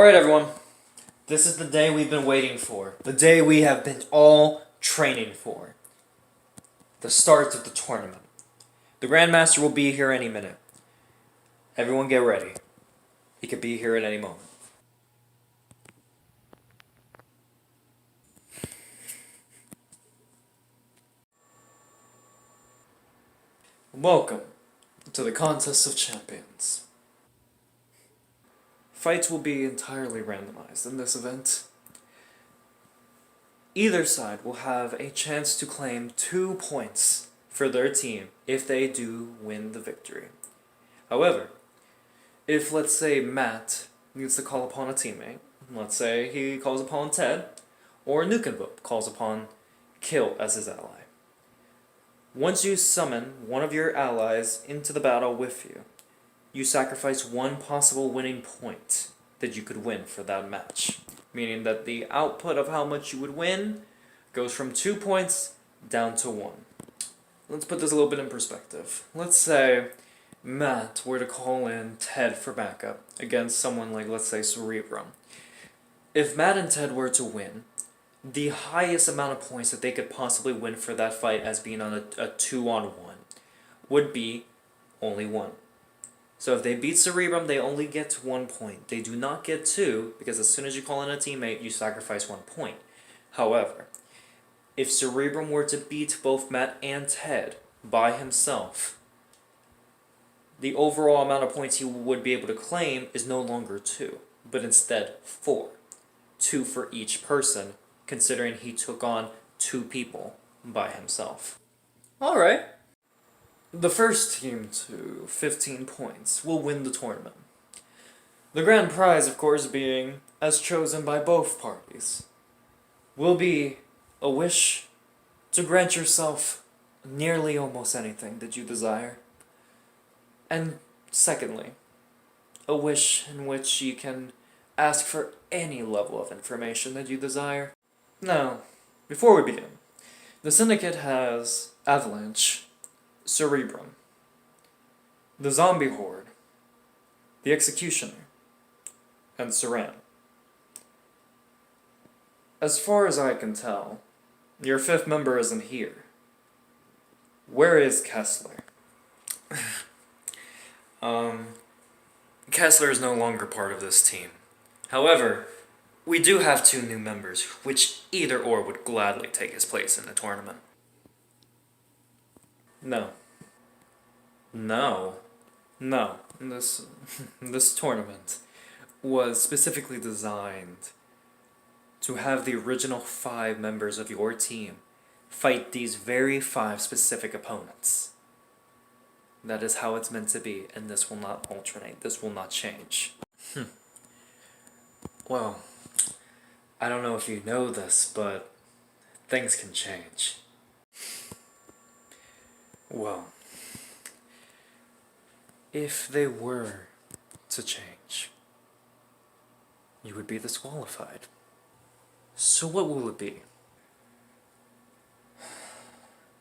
Alright everyone, this is the day we've been waiting for. The day we have been all training for. The start of the tournament. The Grandmaster will be here any minute. Everyone get ready. He could be here at any moment. Welcome to the Contest of Champions. Fights will be entirely randomized in this event. Either side will have a chance to claim 2 points for their team if they do win the victory. However, if let's say Matt needs to call upon a teammate, let's say he calls upon Ted, or Nukenvup calls upon Kill as his ally. Once you summon one of your allies into the battle with you, you sacrifice one possible winning point that you could win for that match. Meaning that the output of how much you would win goes from 2 points down to 1. Let's put this a little bit in perspective. Let's say Matt were to call in Ted for backup against someone like, let's say, Cerebrum. If Matt and Ted were to win, the highest amount of points that they could possibly win for that fight as being on a 2-on-1 would be only 1. So if they beat Cerebrum, they only get 1 point. They do not get 2, because as soon as you call in a teammate, you sacrifice 1 point. However, if Cerebrum were to beat both Matt and Ted by himself, the overall amount of points he would be able to claim is no longer 2, but instead 4. 2 for each person, considering he took on 2 people by himself. Alright. The first team to 15 points will win the tournament. The grand prize, of course, being, as chosen by both parties, will be a wish to grant yourself nearly almost anything that you desire. And secondly, a wish in which you can ask for any level of information that you desire. Now, before we begin, the Syndicate has Avalanche, Cerebrum, the Zombie Horde, the Executioner, and Saran. As far as I can tell, your 5th member isn't here. Where is Kessler? Kessler is no longer part of this team. However, we do have 2 new members, which either or would gladly take his place in the tournament. No. This tournament was specifically designed to have the original 5 members of your team fight these very 5 specific opponents. That is how it's meant to be, and this will not alternate. This will not change. Well, I don't know if you know this, but things can change. Well, if they were to change, you would be disqualified. So what will it be?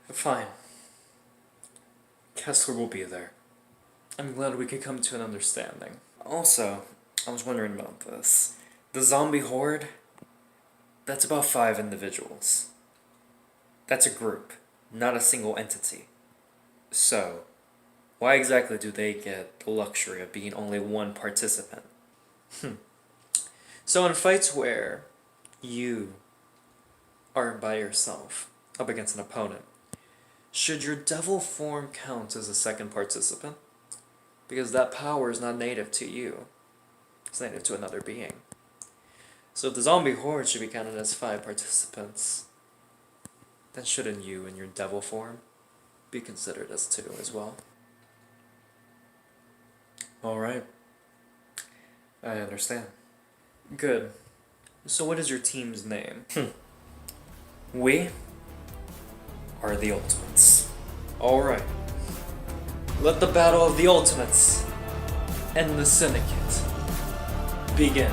Fine. Kessler will be there. I'm glad we could come to an understanding. Also, I was wondering about this. The Zombie Horde, that's about 5 individuals. That's a group, not a single entity. So, why exactly do they get the luxury of being only 1 participant? So in fights where you are by yourself up against an opponent, should your devil form count as a 2nd participant? Because that power is not native to you. It's native to another being. So if the Zombie Horde should be counted as 5 participants, then shouldn't you in your devil form be considered as 2 as well? Alright. I understand. Good. So what is your team's name? We are the Ultimates. Alright. Let the battle of the Ultimates and the Syndicate begin.